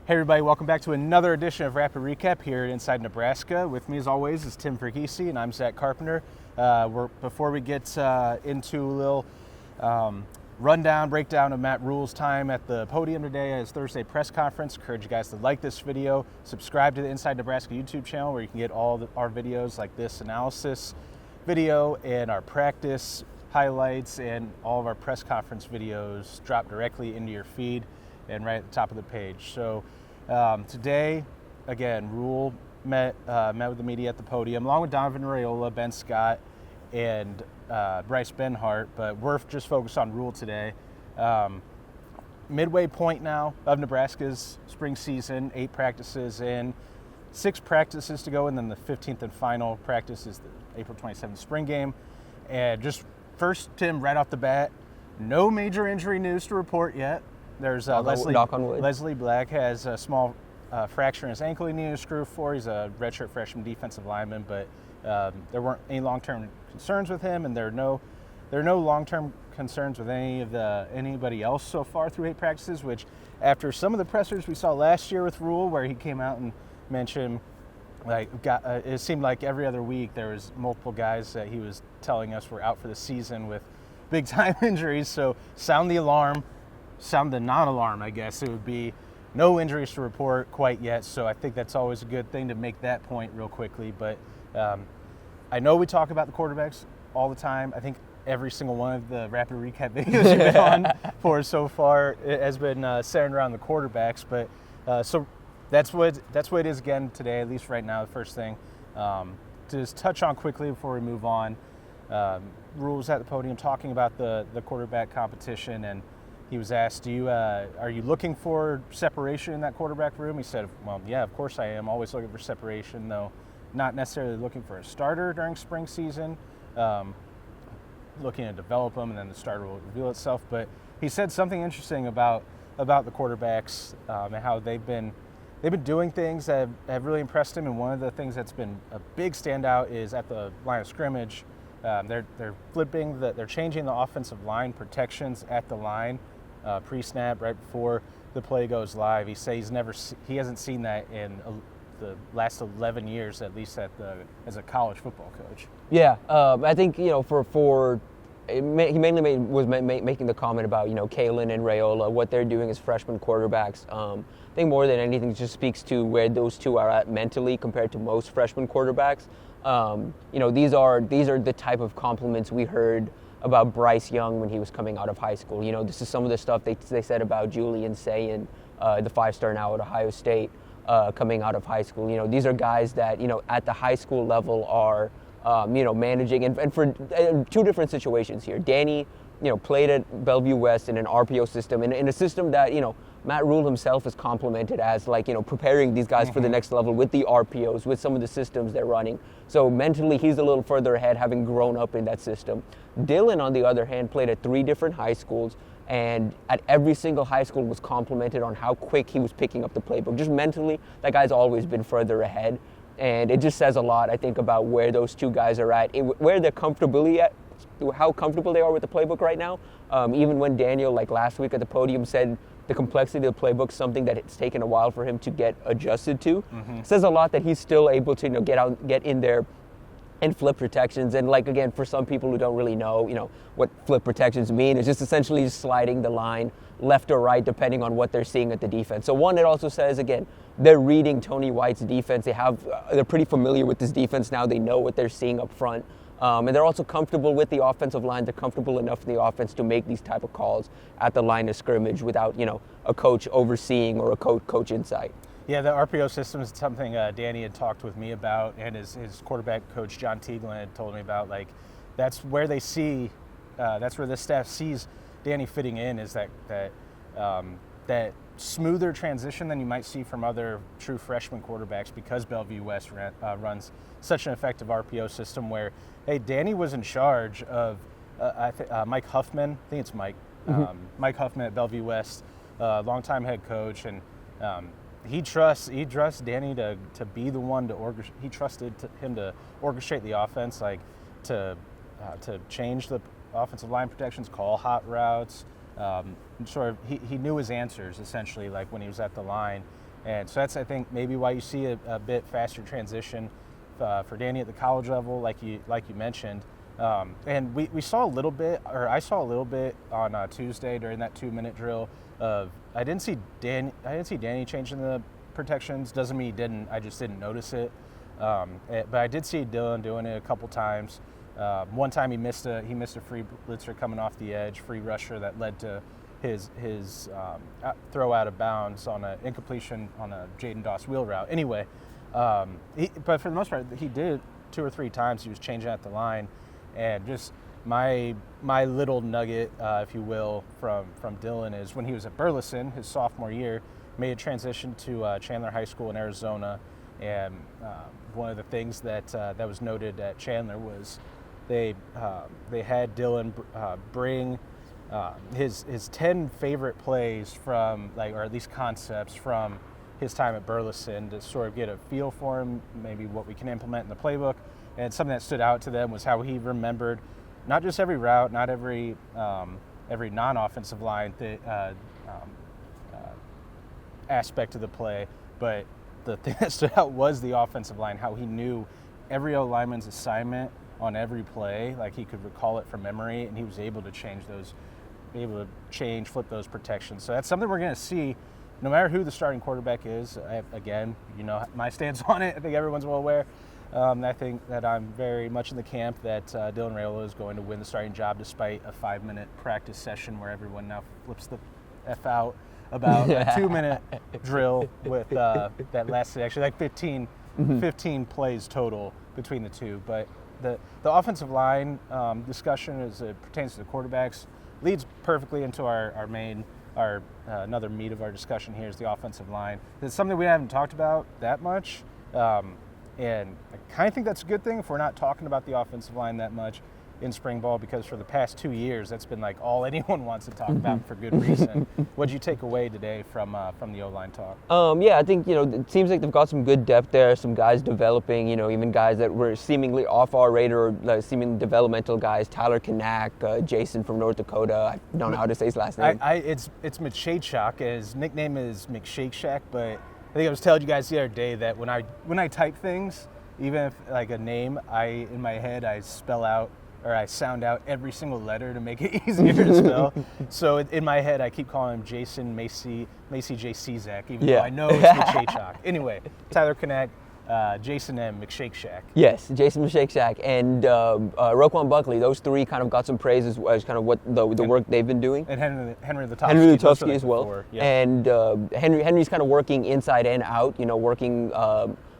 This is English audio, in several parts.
Hey everybody, welcome back to another edition of Rapid Recap here at Inside Nebraska. With me as always is Tim Verghese and I'm Zack Carpenter. Before we get into a little breakdown of Matt Rhule's time at the podium today at his Thursday press conference, encourage you guys to like this video, subscribe to the Inside Nebraska YouTube channel where you can get all our videos like this analysis video and our practice highlights and all of our press conference videos drop directly into your feed and right at the top of the page. So today, again, Rhule met with the media at the podium, along with Donovan Raiola, Ben Scott, and Bryce Benhart, but we're just focused on Rhule today. Midway point now of Nebraska's spring season, 8 practices in, 6 practices to go, and then the 15th and final practice is the April 27th spring game. And just first, Tim, right off the bat, no major injury news to report yet. There's Leslie Black has a small fracture in his ankle he needed to screw for. He's a redshirt freshman defensive lineman, but there weren't any long-term concerns with him, and there are no long-term concerns with anybody else so far through 8 practices. Which, after some of the pressers we saw last year with Rhule, where he came out and mentioned, it seemed like every other week there was multiple guys that he was telling us were out for the season with big-time injuries. So sound the alarm. Sound the non-alarm, I guess. It would be no injuries to report quite yet, so I think that's always a good thing to make that point real quickly. But I know we talk about the quarterbacks all the time. I think every single one of the Rapid Recap videos you've been on for so far it has been centered around the quarterbacks. But so that's what it is again today, at least right now. The first thing to just touch on quickly before we move on. Rhule was at the podium talking about the quarterback competition, and he was asked, are you looking for separation in that quarterback room? He said, well, yeah, of course I am. Always looking for separation, though not necessarily looking for a starter during spring season. Looking to develop them, and then the starter will reveal itself. But he said something interesting about the quarterbacks and how they've been doing things that have really impressed him. And one of the things that's been a big standout is at the line of scrimmage. They're changing the offensive line protections at the line pre-snap right before the play goes live. He says he hasn't seen that in the last 11 years, at least as a college football coach. Yeah, I think he mainly was making the comment about Kalen and Raiola, what they're doing as freshman quarterbacks. I think more than anything, it just speaks to where those two are at mentally compared to most freshman quarterbacks. These are the type of compliments we heard about Bryce Young when he was coming out of high school. This is some of the stuff they said about Julian Sayin, the 5-star now at Ohio State, coming out of high school. These are guys that at the high school level are managing, and for 2 different situations here. Danny played at Bellevue West in an RPO system, and in a system that Matt Rhule himself has complimented as preparing these guys for the next level with the RPOs, with some of the systems they're running. So mentally, he's a little further ahead, having grown up in that system. Dylan, on the other hand, played at 3 different high schools, and at every single high school was complimented on how quick he was picking up the playbook. Just mentally, that guy's always been further ahead, and it just says a lot, I think, about where those 2 guys are at, where they're comfortably at, how comfortable they are with the playbook right now. Even when Daniel, last week at the podium, said the complexity of the playbook, something that it's taken a while for him to get adjusted to. Says a lot that he's still able to get in there and flip protections. And again, for some people who don't really know what flip protections mean, it's just essentially just sliding the line left or right depending on what they're seeing at the defense. So one, it also says, again, they're reading Tony White's defense. They're pretty familiar with this defense now. They know what they're seeing up front. And they're also comfortable with the offensive line. They're comfortable enough in the offense to make these type of calls at the line of scrimmage without, a coach overseeing or a coach insight. Yeah, the RPO system is something Danny had talked with me about, and his quarterback coach John Tieglin had told me about. That's where they see, that's where the staff sees Danny fitting in, is that smoother transition than you might see from other true freshman quarterbacks, because Bellevue West runs such an effective RPO system where, hey, Danny was in charge of Mike Huffman. I think it's Mike. Mike Huffman at Bellevue West, longtime head coach, and he trusts Danny to be the one to orchestrate. He trusted him to orchestrate the offense, to change the offensive line protections, call hot routes. He knew his answers essentially, when he was at the line, And so that's, I think, maybe why you see a bit faster transition for Danny at the college level, like you mentioned. And we saw a little bit, or I saw a little bit on Tuesday during that 2-minute drill of I didn't see Danny changing the protections. Doesn't mean he didn't. I just didn't notice it. But I did see Dylan doing it a couple times. One time he missed a free blitzer coming off the edge, free rusher that led to his throw out of bounds on an incompletion on a Jaden Doss wheel route. Anyway, but for the most part, he did 2 or 3 times. He was changing at the line, and just my little nugget, if you will, from Dylan is when he was at Burleson, his sophomore year, made a transition to Chandler High School in Arizona, and one of the things that was noted at Chandler was they had Dylan bring his 10 favorite plays from, or at least concepts from his time at Burleson to sort of get a feel for him, maybe what we can implement in the playbook. And something that stood out to them was how he remembered not just every route, not every non-offensive line aspect of the play, but the thing that stood out was the offensive line, how he knew every O-lineman's assignment on every play, like he could recall it from memory, and he was able to flip those protections. So that's something we're going to see no matter who the starting quarterback is. Again, my stance on it. I think everyone's well aware. I think that I'm very much in the camp that Dylan Raiola is going to win the starting job despite a 5-minute practice session where everyone now flips the F out about a 2-minute drill with that lasted actually like 15 plays total between the two. But the offensive line discussion as it pertains to the quarterbacks leads perfectly into our main another meat of our discussion here is the offensive line. It's something we haven't talked about that much, and I kind of think that's a good thing if we're not talking about the offensive line that much in spring ball, because for the past 2 years that's been like all anyone wants to talk about for good reason. What did you take away today from the O-line talk? Yeah, I think it seems like they've got some good depth there, some guys developing, even guys that were seemingly off our radar, or seemingly developmental guys. Tyler Kanak, Jason from North Dakota. I don't know how to say his last name. It's McShake. His nickname is McShake Shack, but I think I was telling you guys the other day that when I type things, even if like a name, in my head I spell out, or I sound out every single letter to make it easier to spell. So in my head, I keep calling him Jason Macy J. Zack, even though I know it's McShake. Anyway, Tyler Kanak, Jason M. McShake Shack. Yes, Jason McShake Shack, and Roquan Buckley. Those three kind of got some praise as kind of what the work they've been doing. And Henry Lutovsky as well. Before, yeah. And Henry's kind of working inside and out. Working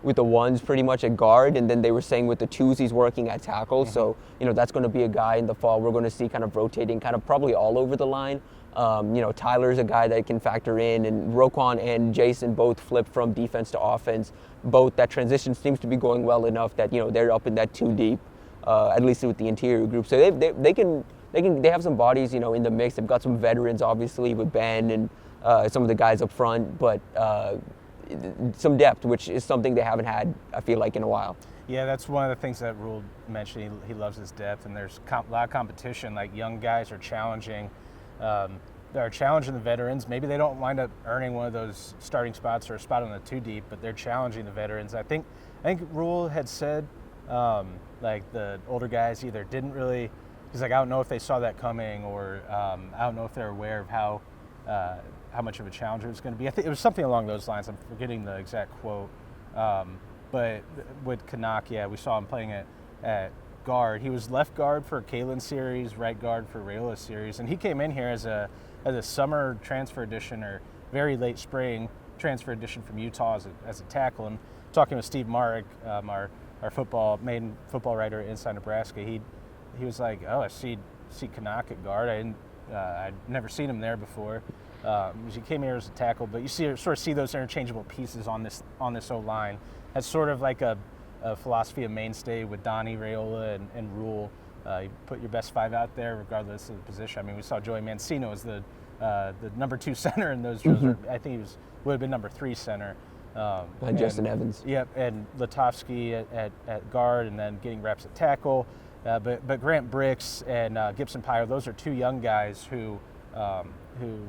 with the ones pretty much at guard, and then they were saying with the twos he's working at tackle. So that's going to be a guy in the fall we're going to see kind of rotating, kind of probably all over the line. Tyler's a guy that can factor in, and Roquan and Jason both flip from defense to offense. Both that transition seems to be going well enough that they're up in that 2 deep, at least with the interior group. So they have some bodies in the mix. They've got some veterans obviously with Ben and some of the guys up front, but some depth, which is something they haven't had, I feel like, in a while. Yeah, that's one of the things that Rhule mentioned. He loves his depth, and there's a lot of competition. Like, young guys are challenging. They're challenging the veterans. Maybe they don't wind up earning one of those starting spots or a spot on the 2 deep, but they're challenging the veterans. I think Rhule had said like the older guys either didn't really. He's like, I don't know if they saw that coming, or I don't know if they're aware of how much of a challenge it was going to be. I think it was something along those lines. I'm forgetting the exact quote. But with Kanak, we saw him playing at guard. He was left guard for Kalen's series, right guard for Raiola's series, and he came in here as a summer transfer addition, or very late spring transfer addition from Utah as a tackle. And talking with Steve Marek, our main football writer at Inside Nebraska, he was like, "Oh, I see Kanak at guard. I'd never seen him there before." He came here as a tackle, but you sort of see those interchangeable pieces on this O-line. That's sort of like a philosophy of mainstay with Donnie, Raiola, and Rhule. You put your best 5 out there regardless of the position. I mean, we saw Joey Mancino as the number 2 center in those drills. I think he would have been number 3 center. And Justin Evans. Yep, and Lutovsky at guard, and then getting reps at tackle. But Grant Bricks and Gibson Pyre, those are 2 young guys who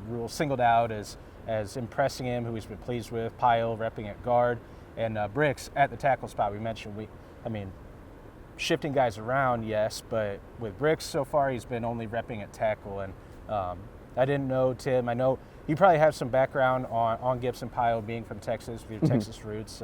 Rhule singled out as as impressing him, who he's been pleased with. Pyle repping at guard, and Bricks at the tackle spot. We mentioned shifting guys around, yes, but with Bricks so far, he's been only repping at tackle. And I didn't know, Tim, I know you probably have some background on Gibson Pyle being from Texas, with your Texas roots,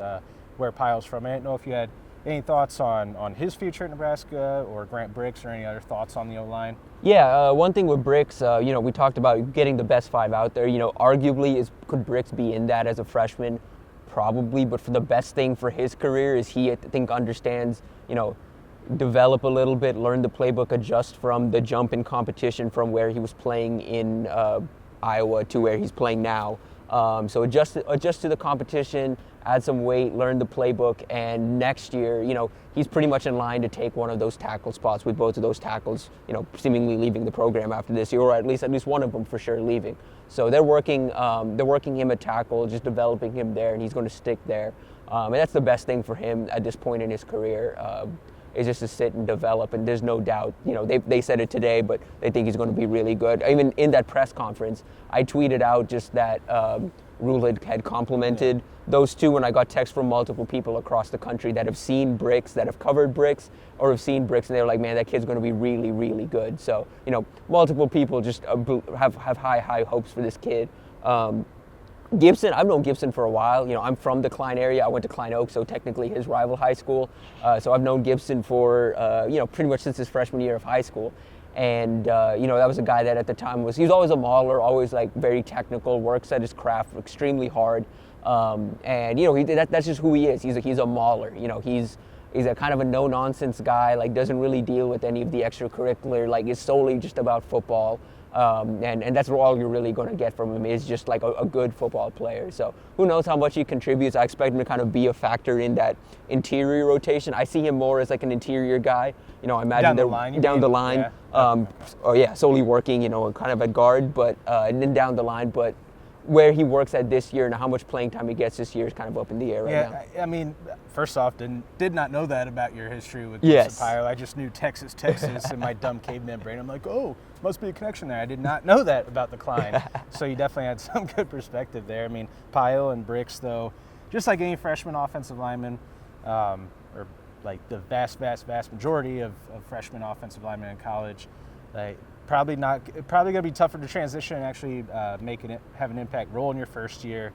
where Pyle's from. I didn't know if you had any thoughts on his future at Nebraska or Grant Bricks, or any other thoughts on the O-line? Yeah, one thing with Bricks, we talked about getting the best 5 out there. Arguably, could Bricks be in that as a freshman? Probably, but for the best thing for his career is he, I think, understands, develop a little bit, learn the playbook, adjust from the jump in competition from where he was playing in Iowa to where he's playing now. So adjust to the competition, add some weight, learn the playbook, and next year, he's pretty much in line to take one of those tackle spots, with both of those tackles, seemingly leaving the program after this year, or at least one of them for sure leaving. So they're working him at tackle, just developing him there, and he's going to stick there. And that's the best thing for him at this point in his career. Is just to sit and develop, and there's no doubt, they said it today, but they think he's going to be really good. Even in that press conference, I tweeted out just that Rhule had complimented those two, and I got texts from multiple people across the country that have seen Bricks, that have covered Bricks, or have seen Bricks, and they're like, man, that kid's going to be really, really good. So, multiple people just have high hopes for this kid. Gibson, I've known Gibson for a while. I'm from the Klein area. I went to Klein Oak, so technically his rival high school. So I've known Gibson for, pretty much since his freshman year of high school. And, that was a guy that at the time he was always a mauler, always like very technical, works at his craft extremely hard. That's just who he is. He's a mauler. He's a kind of a no-nonsense guy, like doesn't really deal with any of the extracurricular, like is solely just about football. And that's all you're really going to get from him, is just like a good football player. So who knows how much he contributes. I expect him to kind of be a factor in that interior rotation. I see him more as like an interior guy. I imagine down the line. Yeah. Solely working, kind of at guard, but and then down the line. But where he works at this year and how much playing time he gets this year is kind of up in the air right now. Yeah, I mean, first off, did not know that about your history with Gibson Pyle. I just knew Texas, in my dumb caveman brain. I'm like, oh, must be a connection there. I did not know that about the Klein. So you definitely had some good perspective there. I mean, Pyle and Bricks, though, just like any freshman offensive lineman, or like the vast majority of freshman offensive linemen in college, probably going to be tougher to transition and actually have an impact role in your first year.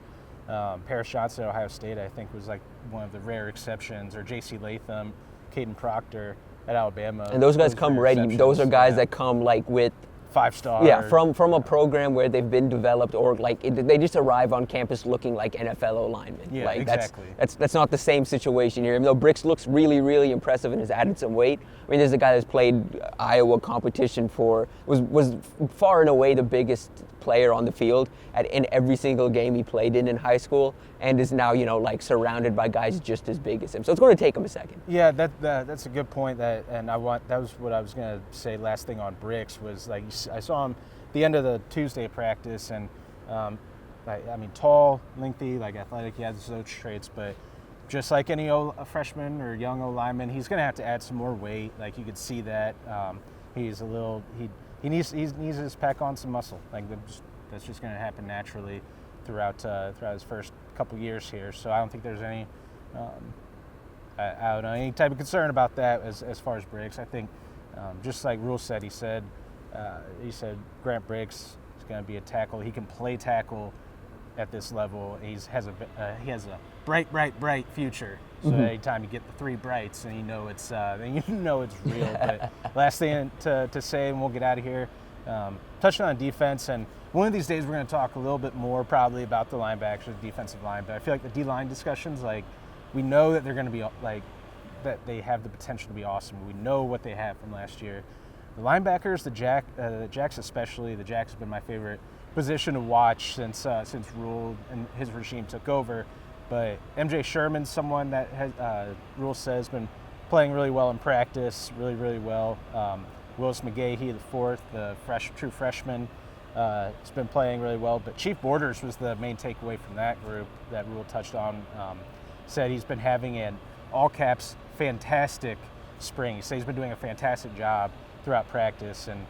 Paris Johnson at Ohio State, I think, was like one of the rare exceptions, or J.C. Latham, Caden Proctor at Alabama. And those guys come ready. Those are guys that come like with 5-star. Yeah, from a program where they've been developed, or like they just arrive on campus looking like NFL linemen. Yeah, like exactly. That's not the same situation here. Even though Bricks looks really, really impressive and has added some weight. I mean, there's a guy that's played Iowa competition was far and away the biggest player on the field in every single game he played in high school, and is now like surrounded by guys just as big as him. So it's going to take him a second. Yeah, that's a good point. That was what I was going to say. Last thing on Bricks was, like, I saw him the end of the Tuesday practice, and tall, lengthy, like athletic. He has those traits, but just like any freshman or young lineman, he's going to have to add some more weight. Like, you could see that he's a little he needs to pack on some muscle. Like, that's just going to happen naturally throughout his first couple years here. So I don't think there's any any type of concern about that as far as Bricks. I think just like Rhule said, he said Grant Bricks is going to be a tackle. He can play tackle at this level. He has a bright future. So anytime you get the 3 brights, and it's real. But last thing to say, and we'll get out of here, touching on defense, and one of these days we're going to talk a little bit more probably about the linebackers, the defensive line. But I feel like the D-line discussions, like, we know that they're going to be like, that they have the potential to be awesome. We know what they have from last year. The linebackers, the Jacks especially, the Jacks have been my favorite position to watch since Rhule and his regime took over. But MJ Sherman's someone that Rhule says has been playing really well in practice, really, really well. Willis McGahee, the fourth, the true freshman, has been playing really well. But Chief Borders was the main takeaway from that group that Rhule touched on. Said he's been having an all-caps fantastic spring. He said he's been doing a fantastic job throughout practice, and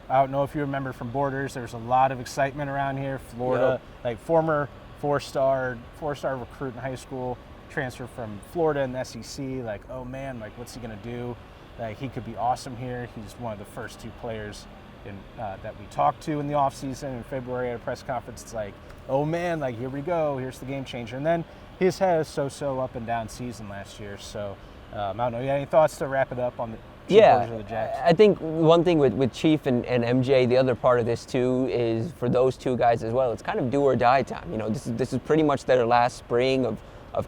I don't know if you remember from Borders, there's a lot of excitement around here. Florida, like former four-star recruit in high school, transfer from Florida in the SEC. Like, oh man, like what's he gonna do? Like he could be awesome here. He's one of the first 2 players that we talked to in the offseason in February at a press conference. It's like, oh man, like here we go. Here's the game changer. And then he's had a so-so up and down season last year. So I don't know. You got any thoughts to wrap it up on the Chief or the Jacks? I think one thing with Chief and MJ, the other part of this too is for those 2 guys as well. It's kind of do or die time. You know, this is pretty much their last spring of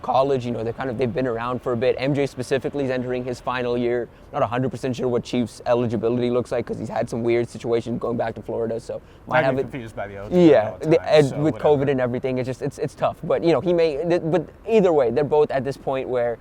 college. You know, they've been around for a bit. MJ specifically is entering his final year. Not 100% sure what Chief's eligibility looks like because he's had some weird situations going back to Florida. So might have it confused by the OT. Yeah, with COVID and everything, it's tough. But you know, but either way, they're both at this point where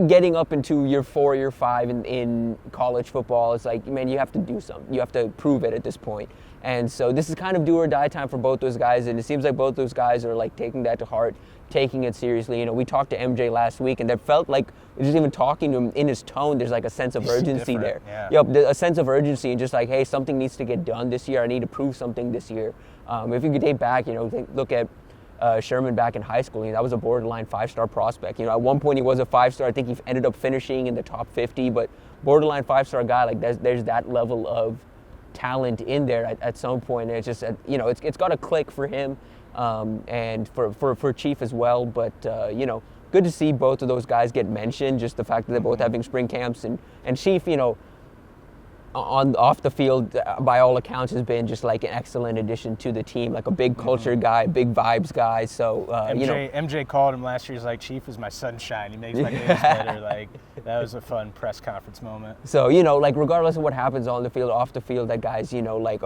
getting up into year 4, year 5 in college football, it's like, man, you have to do something. You have to prove it at this point. And so this is kind of do or die time for both those guys, and it seems like both those guys are like taking that to heart, taking it seriously. You know, we talked to MJ last week, and that felt like just even talking to him in his tone, there's like a sense of urgency there. Yeah. Yep, a sense of urgency, and just like, hey, something needs to get done this year. I need to prove something this year. If you could date back, you know, look at Sherman back in high school. You know, that was a borderline 5-star prospect. You know, at one point he was a 5-star. I think he ended up finishing in the top 50, but borderline 5-star guy. Like there's that level of talent in there at some point. And it's just, you know, it's got to click for him and for Chief as well. But you know, good to see both of those guys get mentioned. Just the fact that they're both having spring camps, and Chief, you know, off the field, by all accounts, has been just like an excellent addition to the team, like a big culture guy, big vibes guy. So you know, MJ called him last year. He's like, Chief is my sunshine. He makes my days better. Like that was a fun press conference moment. So you know, like regardless of what happens on the field, off the field, that guy's, you know, like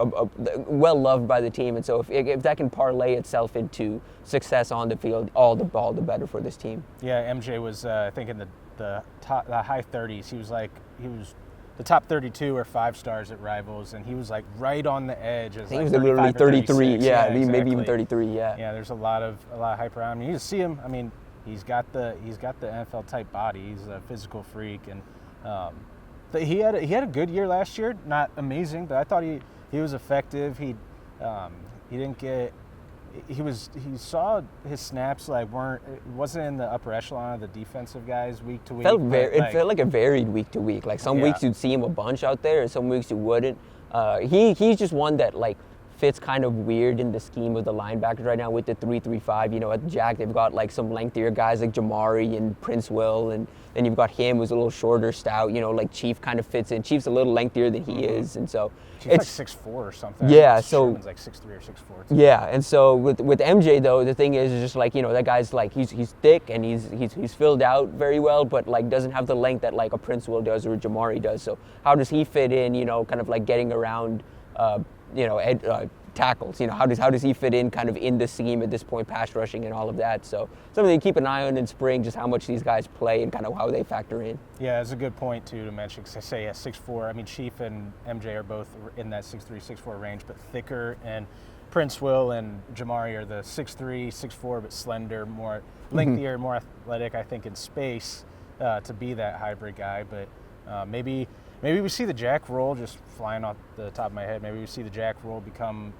well loved by the team. And so if that can parlay itself into success on the field, all the better for this team. Yeah, MJ was I think in the high 30s. He was the top 32 or 5-stars at Rivals, and he was like right on the edge. I think he was literally 33. Yeah, exactly. Maybe even 33. Yeah. Yeah, there's a lot of hype around him. You see him. I mean, he's got the NFL type body. He's a physical freak, and but he had a good year last year. Not amazing, but I thought he was effective. He didn't get. He saw his snaps wasn't in the upper echelon of the defensive guys week to week. It felt like it varied week to week. Like some weeks you'd see him a bunch out there, and some weeks you wouldn't. He's just one that like fits kind of weird in the scheme of the linebackers right now with the 3-3-5. You know, at Jack they've got like some lengthier guys like Jamari and Prince Will, and then you've got him who's a little shorter, stout. You know, like Chief kind of fits in. Chief's a little lengthier than he is, and so Chief's like 6'4" or something. Yeah, so Sherman's like 6'3" or 6'4". Yeah, and so with MJ though, the thing is just like, you know, that guy's like he's thick and he's filled out very well, but like doesn't have the length that like a Prince Will does or a Jamari does. So how does he fit in? You know, kind of like getting around, you know, tackles. You know, how does he fit in kind of in the scheme at this point, pass rushing and all of that. So something to keep an eye on in spring, just how much these guys play and kind of how they factor in. Yeah, it's a good point too to mention, because I say 6'4". I mean, Chief and MJ are both in that 6'3", 6'4" range, but thicker, and Prince Will and Jamari are the 6'3", 6'4", but slender, more lengthier, more athletic, I think, in space to be that hybrid guy. But maybe we see the Jack role, just flying off the top of my head, maybe we see the Jack role become,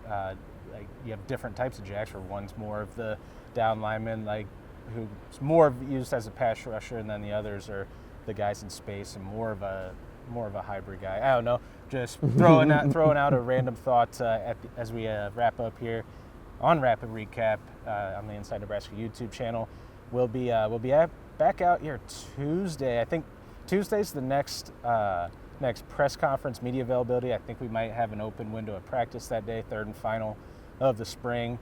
like you have different types of Jacks, where one's more of the down lineman, like who's more used as a pass rusher, and then the others are the guys in space and more of a hybrid guy. I don't know, just throwing out a random thought as we wrap up here on Rapid Recap on the Inside Nebraska YouTube channel. We'll be back out here Tuesday. I think Tuesday's the next press conference media availability. I think we might have an open window of practice that day, third and final of the spring.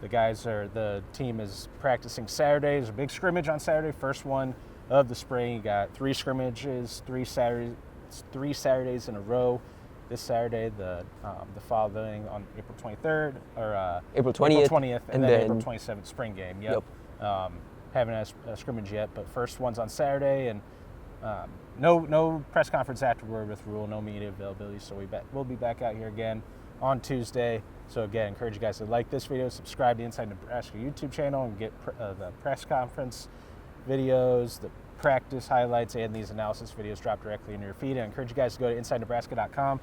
The team is practicing Saturday. There's a big scrimmage on Saturday, first one of the spring. You got 3 scrimmages, 3 Saturdays in a row. This Saturday, the following on April 23rd or April 20th, and then April 27th spring game. Yep. Haven't had a scrimmage yet, but first one's on Saturday, and no press conference afterward with Rhule, no media availability. So we'll be back out here again on Tuesday. So again, encourage you guys to like this video, subscribe to the Inside Nebraska YouTube channel, and get the press conference videos, the practice highlights, and these analysis videos dropped directly in your feed. I encourage you guys to go to InsideNebraska.com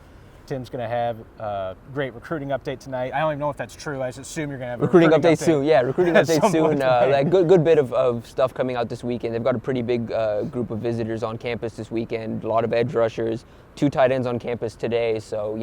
Tim's going to have a great recruiting update tonight. I don't even know if that's true. I just assume you're going to have a recruiting update soon. Yeah, recruiting update soon. Like good bit of stuff coming out this weekend. They've got a pretty big group of visitors on campus this weekend. A lot of edge rushers, 2 tight ends on campus today. So,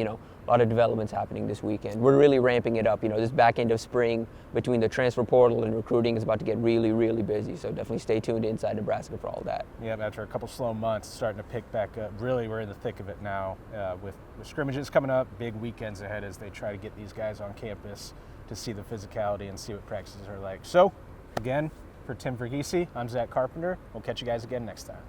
a lot of developments happening this weekend. We're really ramping it up. This back end of spring between the transfer portal and recruiting is about to get really, really busy. So definitely stay tuned inside Nebraska for all that. Yeah, after a couple slow months, starting to pick back up. Really, we're in the thick of it now with scrimmages coming up, big weekends ahead as they try to get these guys on campus to see the physicality and see what practices are like. So, again, for Tim Verghese, I'm Zack Carpenter. We'll catch you guys again next time.